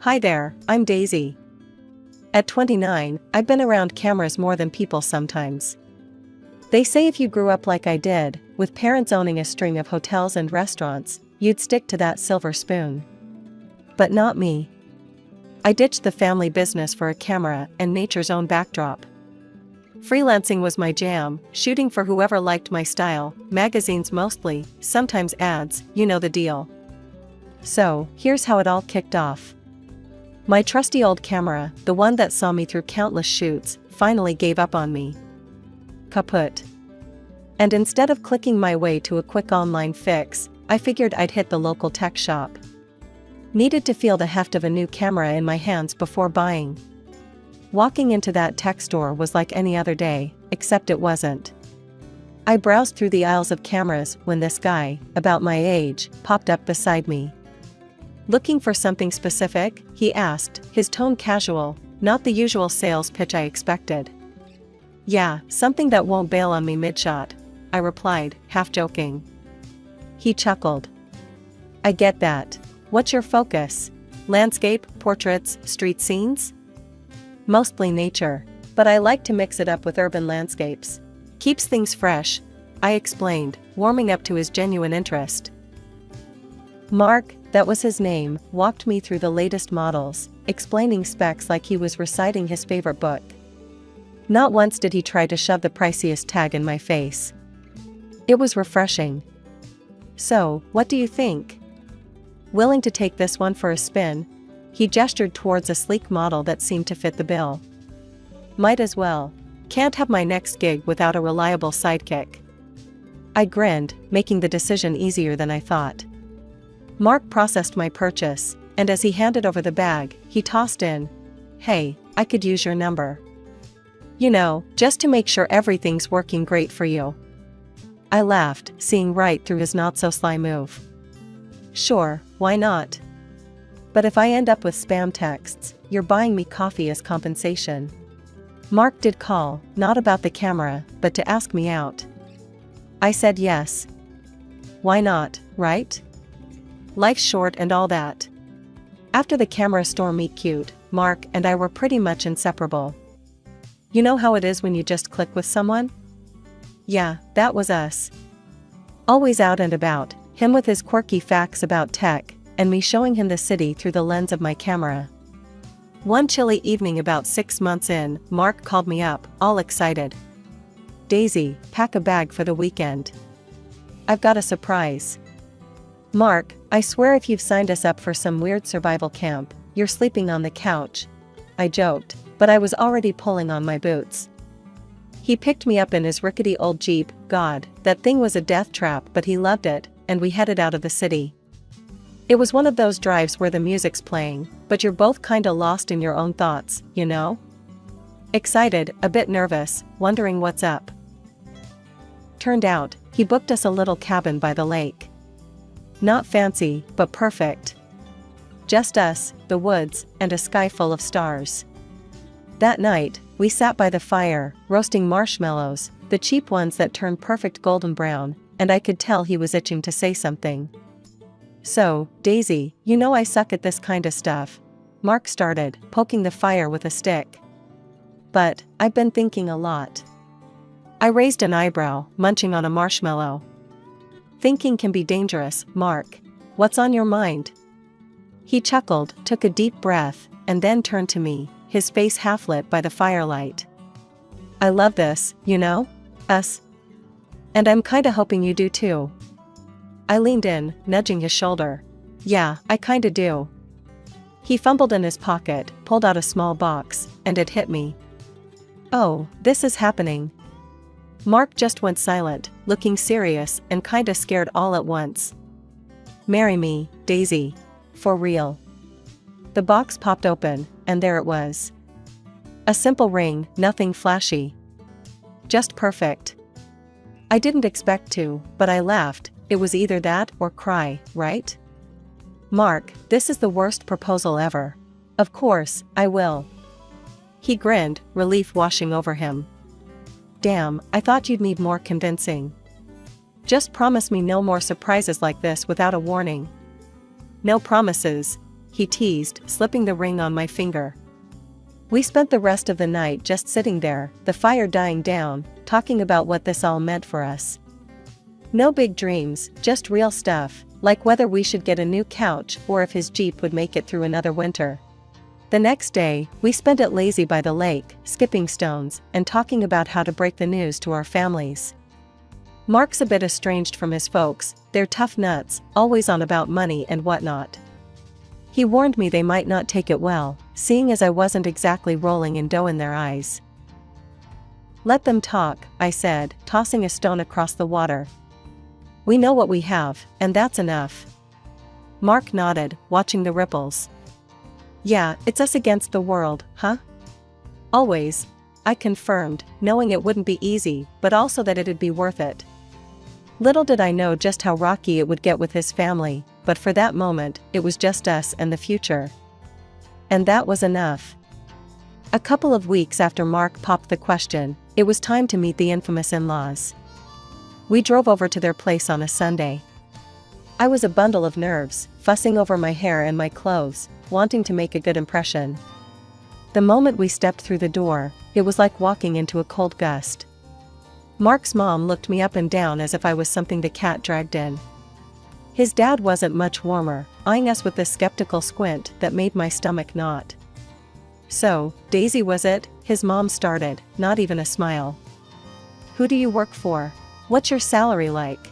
Hi there, I'm Daisy. At 29, I've been around cameras more than people sometimes. They say if you grew up like I did, with parents owning a string of hotels and restaurants, you'd stick to that silver spoon. But not me. I ditched the family business for a camera and nature's own backdrop. Freelancing was my jam, shooting for whoever liked my style, magazines mostly, sometimes ads, you know the deal. So, here's how it all kicked off. My trusty old camera, the one that saw me through countless shoots, finally gave up on me. Kaput. And instead of clicking my way to a quick online fix, I figured I'd hit the local tech shop. Needed to feel the heft of a new camera in my hands before buying. Walking into that tech store was like any other day, except it wasn't. I browsed through the aisles of cameras when this guy, about my age, popped up beside me. Looking for something specific, he asked, his tone casual, not the usual sales pitch I expected. Yeah, something that won't bail on me mid-shot, I replied, half joking. He chuckled. I get that. What's your focus? Landscape, portraits, street scenes? Mostly nature, but I like to mix it up with urban landscapes. Keeps things fresh, I explained, warming up to his genuine interest. Mark, that was his name, walked me through the latest models, explaining specs like he was reciting his favorite book. Not once did he try to shove the priciest tag in my face. It was refreshing. So, what do you think? Willing to take this one for a spin? He gestured towards a sleek model that seemed to fit the bill. Might as well. Can't have my next gig without a reliable sidekick. I grinned, making the decision easier than I thought. Mark processed my purchase, and as he handed over the bag, he tossed in, "Hey, I could use your number. You know, just to make sure everything's working great for you." I laughed, seeing right through his not-so-sly move. Sure, why not? But if I end up with spam texts, you're buying me coffee as compensation. Mark did call, not about the camera, but to ask me out. I said yes. Why not, right? Life's short and all that. After the camera store meet cute, Mark and I were pretty much inseparable. You know how it is when you just click with someone? Yeah, that was us. Always out and about, him with his quirky facts about tech, and me showing him the city through the lens of my camera. One chilly evening about 6 months in, Mark called me up, all excited. Daisy, pack a bag for the weekend. I've got a surprise. Mark, I swear if you've signed us up for some weird survival camp, you're sleeping on the couch. I joked, but I was already pulling on my boots. He picked me up in his rickety old Jeep. God, that thing was a death trap, but he loved it, and we headed out of the city. It was one of those drives where the music's playing, but you're both kinda lost in your own thoughts, you know? Excited, a bit nervous, wondering what's up. Turned out, he booked us a little cabin by the lake. Not fancy, but perfect. Just us, the woods, and a sky full of stars. That night, we sat by the fire, roasting marshmallows, the cheap ones that turn perfect golden brown, and I could tell he was itching to say something. So, Daisy, you know I suck at this kind of stuff. Mark started, poking the fire with a stick. But, I've been thinking a lot. I raised an eyebrow, munching on a marshmallow. Thinking can be dangerous, Mark. What's on your mind? He chuckled, took a deep breath, and then turned to me, his face half lit by the firelight. I love this, you know? Us. And I'm kinda hoping you do too. I leaned in, nudging his shoulder. Yeah, I kinda do. He fumbled in his pocket, pulled out a small box, and it hit me. Oh, this is happening. Mark just went silent, looking serious and kinda scared all at once. Marry me, Daisy. For real. The box popped open, and there it was. A simple ring, nothing flashy. Just perfect. I didn't expect to, but I laughed. It was either that or cry, right? Mark, this is the worst proposal ever. Of course, I will. He grinned, relief washing over him. Damn, I thought you'd need more convincing. Just promise me no more surprises like this without a warning. No promises. he teased, slipping the ring on my finger. We spent the rest of the night just sitting there, the fire dying down, talking about what this all meant for us. No big dreams, just real stuff, like whether we should get a new couch or if his Jeep would make it through another winter. The next day, we spent it lazy by the lake, skipping stones, and talking about how to break the news to our families. Mark's a bit estranged from his folks, they're tough nuts, always on about money and whatnot. He warned me they might not take it well, seeing as I wasn't exactly rolling in dough in their eyes. Let them talk, I said, tossing a stone across the water. We know what we have, and that's enough. Mark nodded, watching the ripples. Yeah, it's us against the world, huh? Always, I confirmed, knowing it wouldn't be easy, but also that it'd be worth it. Little did I know just how rocky it would get with his family, but for that moment, it was just us and the future. And that was enough. A couple of weeks after Mark popped the question, it was time to meet the infamous in-laws. We drove over to their place on a Sunday. I was a bundle of nerves, fussing over my hair and my clothes, wanting to make a good impression. The moment we stepped through the door, it was like walking into a cold gust. Mark's mom looked me up and down as if I was something the cat dragged in. His dad wasn't much warmer, eyeing us with a skeptical squint that made my stomach knot. So, Daisy was it? His mom started, not even a smile. Who do you work for? What's your salary like?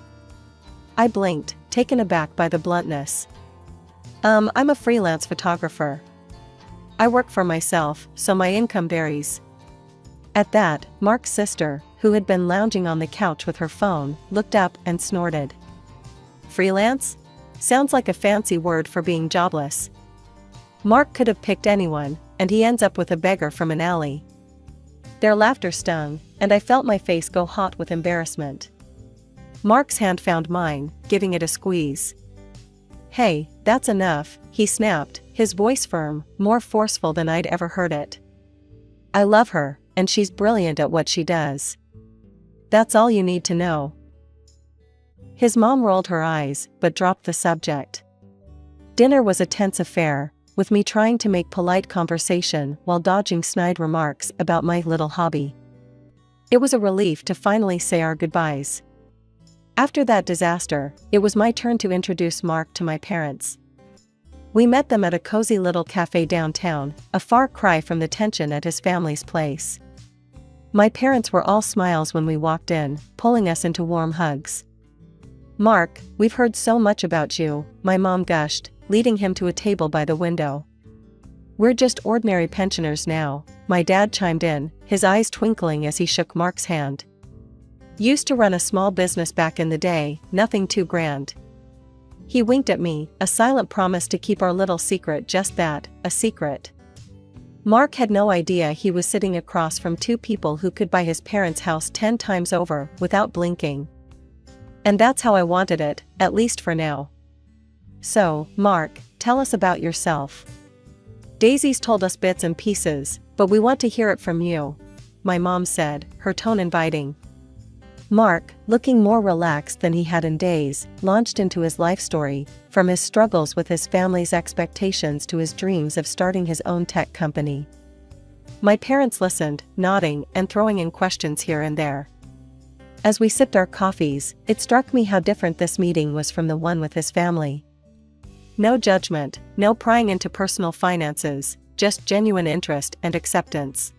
I blinked, taken aback by the bluntness. I'm a freelance photographer. I work for myself, so my income varies. At that, Mark's sister, who had been lounging on the couch with her phone, looked up and snorted. Freelance? Sounds like a fancy word for being jobless. Mark could have picked anyone, and he ends up with a beggar from an alley. Their laughter stung, and I felt my face go hot with embarrassment. Mark's hand found mine, giving it a squeeze. Hey, that's enough, he snapped, his voice firm, more forceful than I'd ever heard it. I love her, and she's brilliant at what she does. That's all you need to know. His mom rolled her eyes, but dropped the subject. Dinner was a tense affair, with me trying to make polite conversation while dodging snide remarks about my little hobby. It was a relief to finally say our goodbyes. After that disaster, it was my turn to introduce Mark to my parents. We met them at a cozy little cafe downtown, a far cry from the tension at his family's place. My parents were all smiles when we walked in, pulling us into warm hugs. Mark, we've heard so much about you, my mom gushed, leading him to a table by the window. We're just ordinary pensioners now, my dad chimed in, his eyes twinkling as he shook Mark's hand. Used to run a small business back in the day, nothing too grand. He winked at me, a silent promise to keep our little secret just that, a secret. Mark had no idea he was sitting across from two people who could buy his parents' house 10 times over without blinking. And that's how I wanted it, at least for now. So, Mark, tell us about yourself. Daisy's told us bits and pieces, but we want to hear it from you, my mom said, her tone inviting. Mark, looking more relaxed than he had in days, launched into his life story, from his struggles with his family's expectations to his dreams of starting his own tech company. My parents listened, nodding and throwing in questions here and there. As we sipped our coffees, it struck me how different this meeting was from the one with his family. No judgment, no prying into personal finances, just genuine interest and acceptance.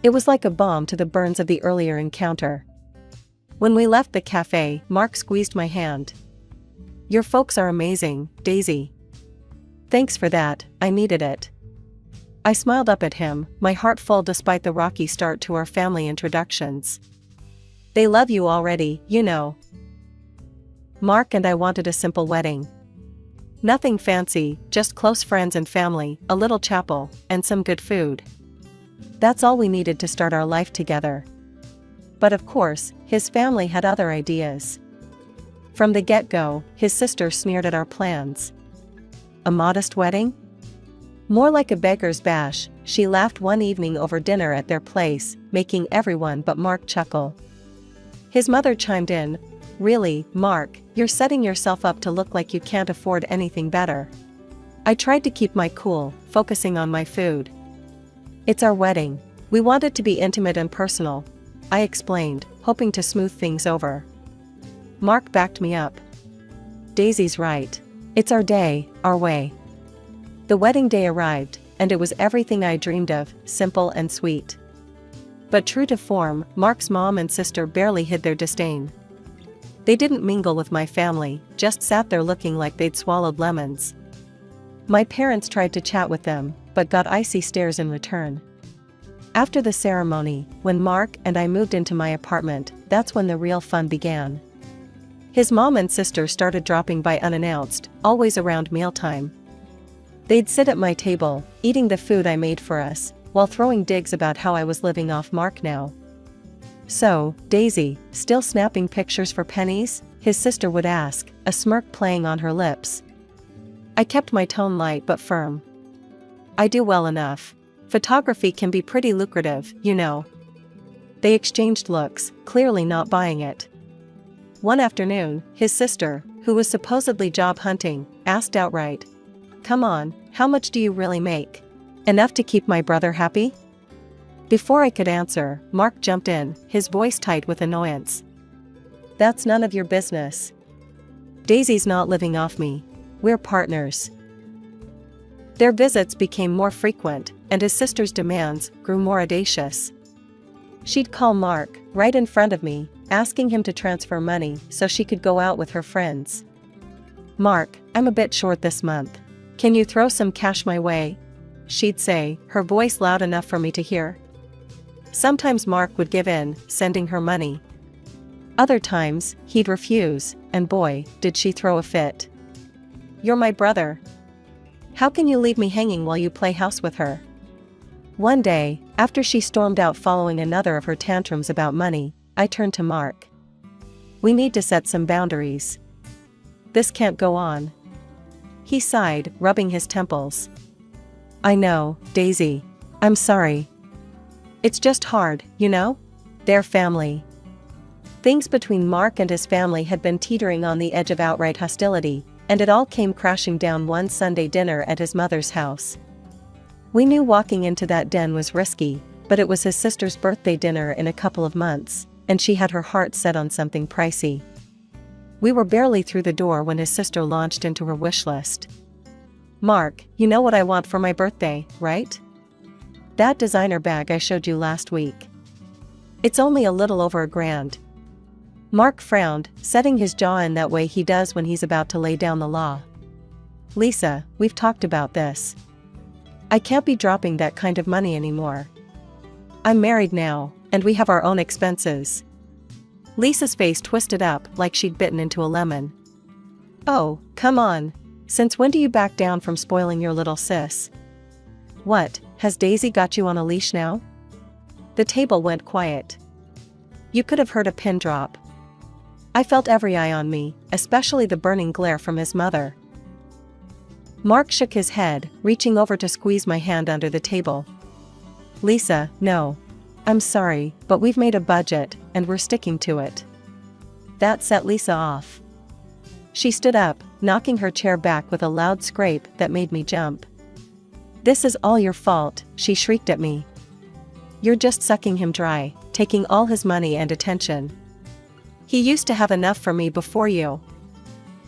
It was like a balm to the burns of the earlier encounter. When we left the cafe, Mark squeezed my hand. Your folks are amazing, Daisy. Thanks for that, I needed it. I smiled up at him, my heart full despite the rocky start to our family introductions. They love you already, you know. Mark and I wanted a simple wedding. Nothing fancy, just close friends and family, a little chapel, and some good food. That's all we needed to start our life together. But of course, his family had other ideas. From the get-go, his sister sneered at our plans. A modest wedding? More like a beggar's bash, she laughed one evening over dinner at their place, making everyone but Mark chuckle. His mother chimed in, Really, Mark, you're setting yourself up to look like you can't afford anything better. I tried to keep my cool, focusing on my food. It's our wedding. We want it to be intimate and personal, I explained, hoping to smooth things over. Mark backed me up. Daisy's right. It's our day, our way. The wedding day arrived, and it was everything I dreamed of, simple and sweet. But true to form, Mark's mom and sister barely hid their disdain. They didn't mingle with my family, just sat there looking like they'd swallowed lemons. My parents tried to chat with them, but got icy stares in return. After the ceremony, when Mark and I moved into my apartment, that's when the real fun began. His mom and sister started dropping by unannounced, always around mealtime. They'd sit at my table, eating the food I made for us, while throwing digs about how I was living off Mark now. "So, Daisy, still snapping pictures for pennies?" his sister would ask, a smirk playing on her lips. I kept my tone light but firm. "I do well enough. Photography can be pretty lucrative, you know." They exchanged looks, clearly not buying it. One afternoon, his sister, who was supposedly job hunting, asked outright, "Come on, how much do you really make? Enough to keep my brother happy?" Before I could answer, Mark jumped in, his voice tight with annoyance. "That's none of your business. Daisy's not living off me. We're partners." Their visits became more frequent, and his sister's demands grew more audacious. She'd call Mark, right in front of me, asking him to transfer money so she could go out with her friends. "Mark, I'm a bit short this month. Can you throw some cash my way?" she'd say, her voice loud enough for me to hear. Sometimes Mark would give in, sending her money. Other times, he'd refuse, and boy, did she throw a fit. "You're my brother. How can you leave me hanging while you play house with her?" One day, after she stormed out following another of her tantrums about money, I turned to Mark. "We need to set some boundaries. This can't go on." He sighed, rubbing his temples. "I know, Daisy. I'm sorry. It's just hard, you know? They're family." Things between Mark and his family had been teetering on the edge of outright hostility, and it all came crashing down one Sunday dinner at his mother's house. We knew walking into that den was risky, but it was his sister's birthday dinner in a couple of months, and she had her heart set on something pricey. We were barely through the door when his sister launched into her wish list. "Mark, you know what I want for my birthday, right? That designer bag I showed you last week. It's only a little over $1,000. Mark frowned, setting his jaw in that way he does when he's about to lay down the law. "Lisa, we've talked about this. I can't be dropping that kind of money anymore. I'm married now, and we have our own expenses." Lisa's face twisted up like she'd bitten into a lemon. "Oh, come on. Since when do you back down from spoiling your little sis? What, has Daisy got you on a leash now?" The table went quiet. You could have heard a pin drop. I felt every eye on me, especially the burning glare from his mother. Mark shook his head, reaching over to squeeze my hand under the table. "Lisa, no. I'm sorry, but we've made a budget, and we're sticking to it." That set Lisa off. She stood up, knocking her chair back with a loud scrape that made me jump. "This is all your fault," she shrieked at me. "You're just sucking him dry, taking all his money and attention. He used to have enough for me before you."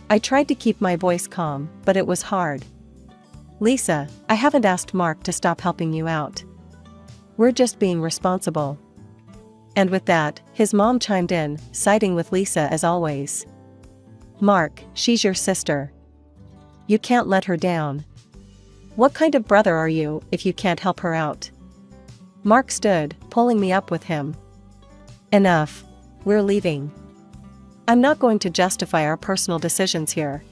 I tried to keep my voice calm, but it was hard. "Lisa, I haven't asked Mark to stop helping you out. We're just being responsible." And with that, his mom chimed in, siding with Lisa as always. "Mark, she's your sister. You can't let her down. What kind of brother are you if you can't help her out?" Mark stood, pulling me up with him. "Enough. We're leaving. I'm not going to justify our personal decisions here."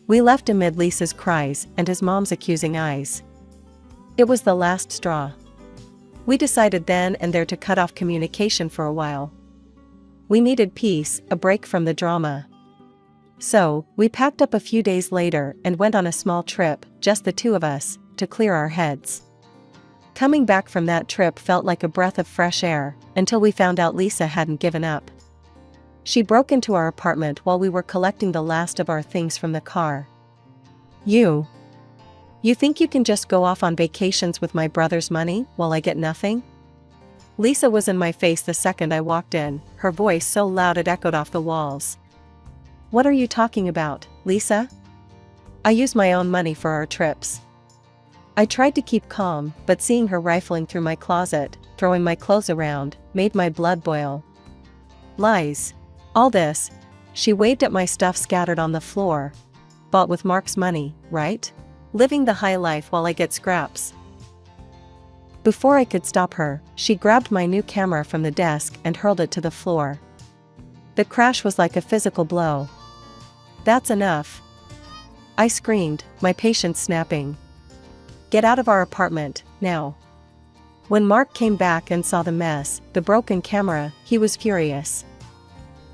We left amid Lisa's cries and his mom's accusing eyes. It was the last straw. We decided then and there to cut off communication for a while. We needed peace, a break from the drama. So, we packed up a few days later and went on a small trip, just the two of us, to clear our heads. Coming back from that trip felt like a breath of fresh air, until we found out Lisa hadn't given up. She broke into our apartment while we were collecting the last of our things from the car. "You You think you can just go off on vacations with my brother's money while I get nothing? Lisa was in my face the second I walked in, her voice so loud it echoed off the walls. What are you talking about, Lisa? I use my own money for our trips. I tried to keep calm, but seeing her rifling through my closet, throwing my clothes around, made my blood boil. Lies. All this. She waved at my stuff scattered on the floor. Bought with Mark's money, right? Living the high life while I get scraps. Before I could stop her, she grabbed my new camera from the desk and hurled it to the floor. The crash was like a physical blow. That's enough. I screamed, my patience snapping. Get out of our apartment, now. When Mark came back and saw the mess, the broken camera, he was furious.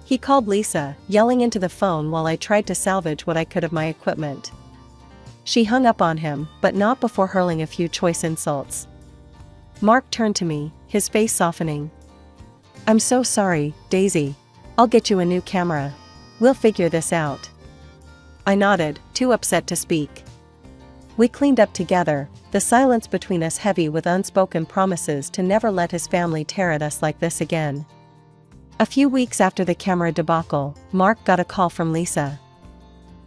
He called Lisa, yelling into the phone while I tried to salvage what I could of my equipment. She hung up on him, but not before hurling a few choice insults. Mark turned to me, his face softening. I'm so sorry, Daisy. I'll get you a new camera. We'll figure this out. I nodded, too upset to speak. We cleaned up together, the silence between us heavy with unspoken promises to never let his family tear at us like this again. A few weeks after the camera debacle, Mark got a call from Lisa.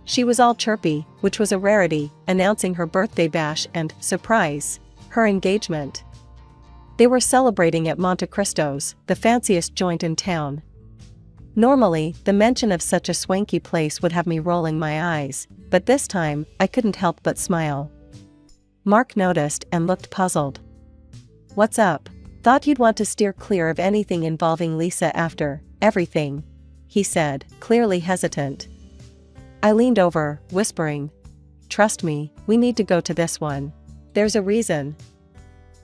She was all chirpy, which was a rarity, announcing her birthday bash and, surprise, her engagement. They were celebrating at Monte Cristo's, the fanciest joint in town. Normally, the mention of such a swanky place would have me rolling my eyes, but this time, I couldn't help but smile. Mark noticed and looked puzzled. What's up? Thought you'd want to steer clear of anything involving Lisa after everything, he said, clearly hesitant. I leaned over, whispering, Trust me, we need to go to this one. There's a reason.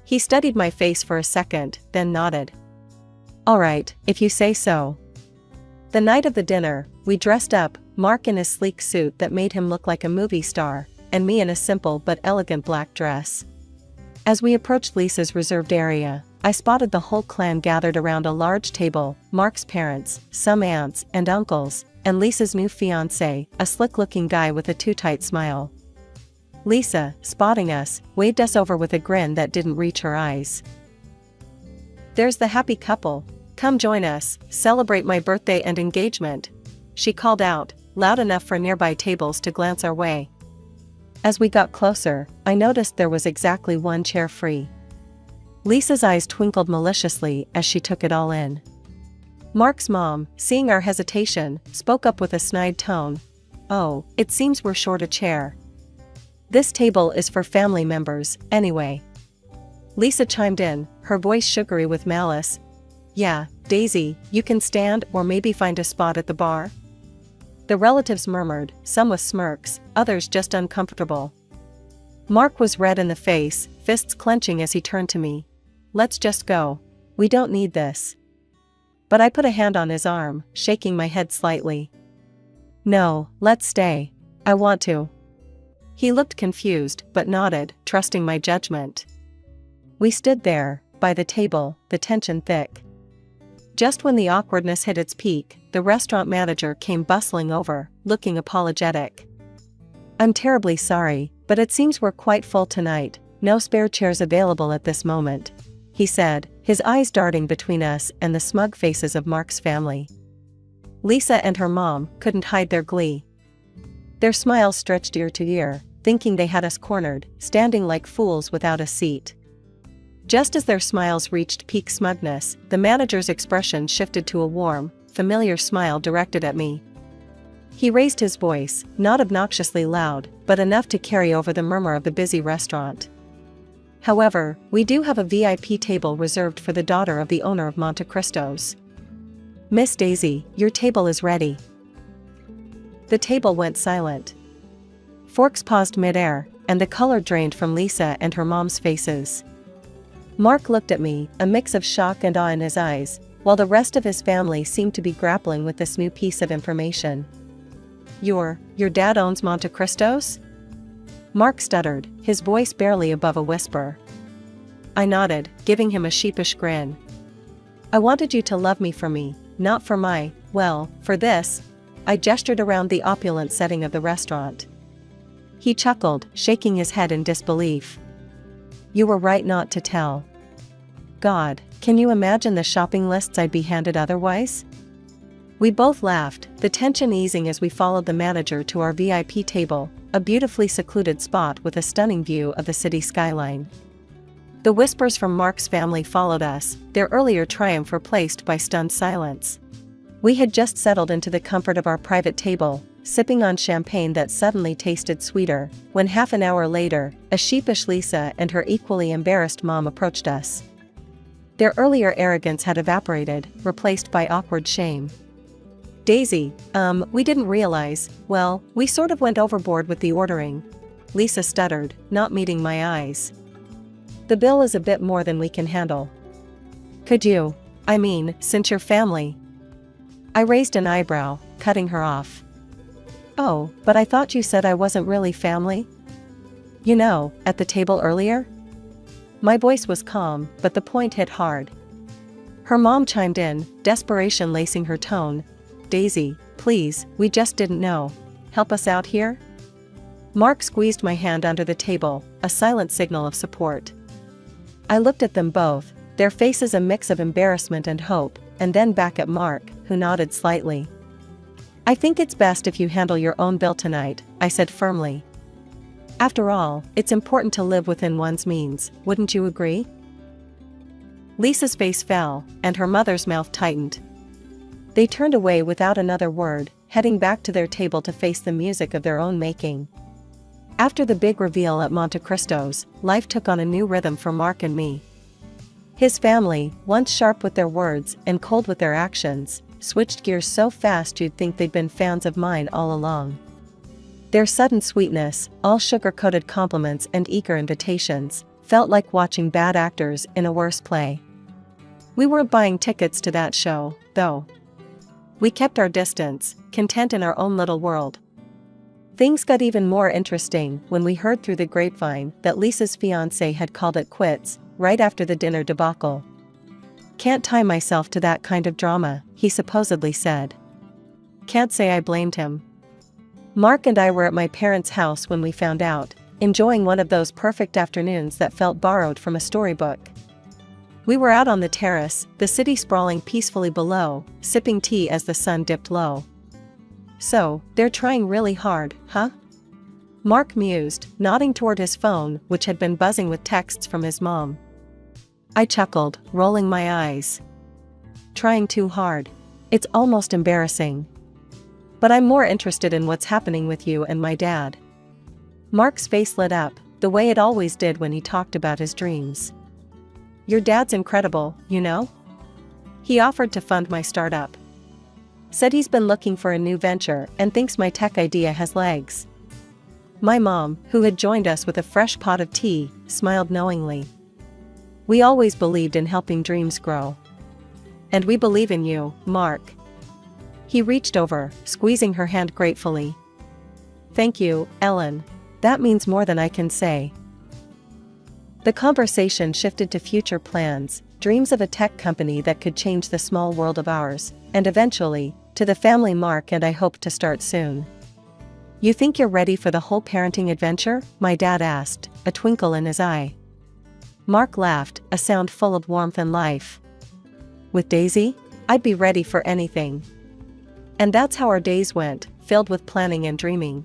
He studied my face for a second, then nodded. All right, if you say so. The night of the dinner, we dressed up, Mark in a sleek suit that made him look like a movie star, and me in a simple but elegant black dress. As we approached Lisa's reserved area, I spotted the whole clan gathered around a large table, Mark's parents, some aunts and uncles, and Lisa's new fiancé, a slick-looking guy with a too-tight smile. Lisa, spotting us, waved us over with a grin that didn't reach her eyes. There's the happy couple. Come join us, celebrate my birthday and engagement, she called out, loud enough for nearby tables to glance our way. As we got closer, I noticed there was exactly one chair free. Lisa's eyes twinkled maliciously as she took it all in. Mark's mom, seeing our hesitation, spoke up with a snide tone. Oh, it seems we're short a chair. This table is for family members, anyway. Lisa chimed in, her voice sugary with malice. Yeah, Daisy, you can stand or maybe find a spot at the bar? The relatives murmured, some with smirks, others just uncomfortable. Mark was red in the face, fists clenching as he turned to me. Let's just go. We don't need this. But I put a hand on his arm, shaking my head slightly. No, let's stay. I want to. He looked confused, but nodded, trusting my judgment. We stood there, by the table, the tension thick. Just when the awkwardness hit its peak, the restaurant manager came bustling over, looking apologetic. I'm terribly sorry, but it seems we're quite full tonight, no spare chairs available at this moment, he said, his eyes darting between us and the smug faces of Mark's family. Lisa and her mom couldn't hide their glee. Their smiles stretched ear to ear, thinking they had us cornered, standing like fools without a seat. Just as their smiles reached peak smugness, the manager's expression shifted to a warm, familiar smile directed at me. He raised his voice, not obnoxiously loud, but enough to carry over the murmur of the busy restaurant. However, we do have a VIP table reserved for the daughter of the owner of Monte Cristo's. Miss Daisy, your table is ready. The table went silent. Forks paused midair, and the color drained from Lisa and her mom's faces. Mark looked at me, a mix of shock and awe in his eyes, while the rest of his family seemed to be grappling with this new piece of information. Your dad owns Monte Cristo's? Mark stuttered, his voice barely above a whisper. I nodded, giving him a sheepish grin. I wanted you to love me for me, not for for this. I gestured around the opulent setting of the restaurant. He chuckled, shaking his head in disbelief. You were right not to tell. God, can you imagine the shopping lists I'd be handed otherwise? We both laughed, the tension easing as we followed the manager to our VIP table, a beautifully secluded spot with a stunning view of the city skyline. The whispers from Mark's family followed us, their earlier triumph replaced by stunned silence. We had just settled into the comfort of our private table, sipping on champagne that suddenly tasted sweeter, when half an hour later, a sheepish Lisa and her equally embarrassed mom approached us. Their earlier arrogance had evaporated, replaced by awkward shame. Daisy, we didn't realize, well, we sort of went overboard with the ordering. Lisa stuttered, not meeting my eyes. The bill is a bit more than we can handle. Could you? Since you're family. I raised an eyebrow, cutting her off. Oh, but I thought you said I wasn't really family? You know, at the table earlier? My voice was calm, but the point hit hard. Her mom chimed in, desperation lacing her tone. Daisy, please, we just didn't know. Help us out here? Mark squeezed my hand under the table, a silent signal of support. I looked at them both, their faces a mix of embarrassment and hope, and then back at Mark, who nodded slightly. I think it's best if you handle your own bill tonight, I said firmly. After all, it's important to live within one's means, wouldn't you agree? Lisa's face fell, and her mother's mouth tightened. They turned away without another word, heading back to their table to face the music of their own making. After the big reveal at Monte Cristo's, life took on a new rhythm for Mark and me. His family, once sharp with their words and cold with their actions, switched gears so fast you'd think they'd been fans of mine all along. Their sudden sweetness, all sugar-coated compliments and eager invitations, felt like watching bad actors in a worse play. We weren't buying tickets to that show, though. We kept our distance, content in our own little world. Things got even more interesting when we heard through the grapevine that Lisa's fiancé had called it quits, right after the dinner debacle. Can't tie myself to that kind of drama, he supposedly said. Can't say I blamed him. Mark and I were at my parents' house when we found out, enjoying one of those perfect afternoons that felt borrowed from a storybook. We were out on the terrace, the city sprawling peacefully below, sipping tea as the sun dipped low. So, they're trying really hard, huh? Mark mused, nodding toward his phone, which had been buzzing with texts from his mom. I chuckled, rolling my eyes. Trying too hard. It's almost embarrassing. But I'm more interested in what's happening with you and my dad. Mark's face lit up, the way it always did when he talked about his dreams. Your dad's incredible, you know? He offered to fund my startup. Said he's been looking for a new venture and thinks my tech idea has legs. My mom, who had joined us with a fresh pot of tea, smiled knowingly. We always believed in helping dreams grow. And we believe in you, Mark. He reached over, squeezing her hand gratefully. Thank you, Ellen. That means more than I can say. The conversation shifted to future plans, dreams of a tech company that could change the small world of ours, and eventually, to the family Mark and I hope to start soon. You think you're ready for the whole parenting adventure? My dad asked, a twinkle in his eye. Mark laughed, a sound full of warmth and life. With Daisy? I'd be ready for anything. And that's how our days went, filled with planning and dreaming.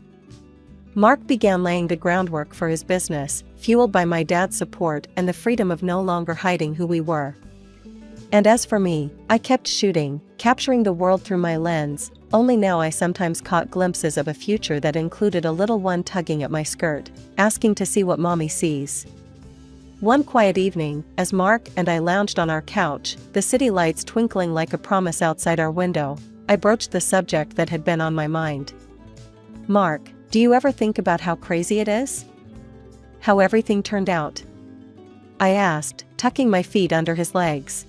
Mark began laying the groundwork for his business, fueled by my dad's support and the freedom of no longer hiding who we were. And as for me, I kept shooting, capturing the world through my lens, only now I sometimes caught glimpses of a future that included a little one tugging at my skirt, asking to see what mommy sees. One quiet evening, as Mark and I lounged on our couch, the city lights twinkling like a promise outside our window, I broached the subject that had been on my mind. Mark, do you ever think about how crazy it is? How everything turned out? I asked, tucking my feet under his legs.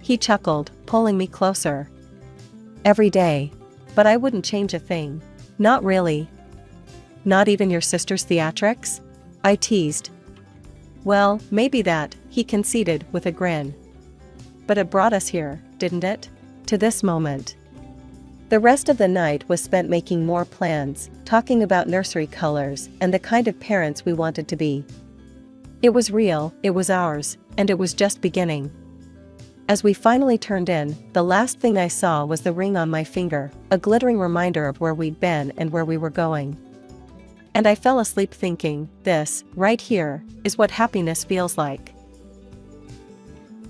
He chuckled, pulling me closer. Every day. But I wouldn't change a thing. Not really. Not even your sister's theatrics? I teased. Well, maybe that, he conceded with a grin. But it brought us here, didn't it? To this moment. The rest of the night was spent making more plans, talking about nursery colors and the kind of parents we wanted to be. It was real, it was ours, and it was just beginning. As we finally turned in, the last thing I saw was the ring on my finger, a glittering reminder of where we'd been and where we were going. And I fell asleep thinking, this, right here, is what happiness feels like.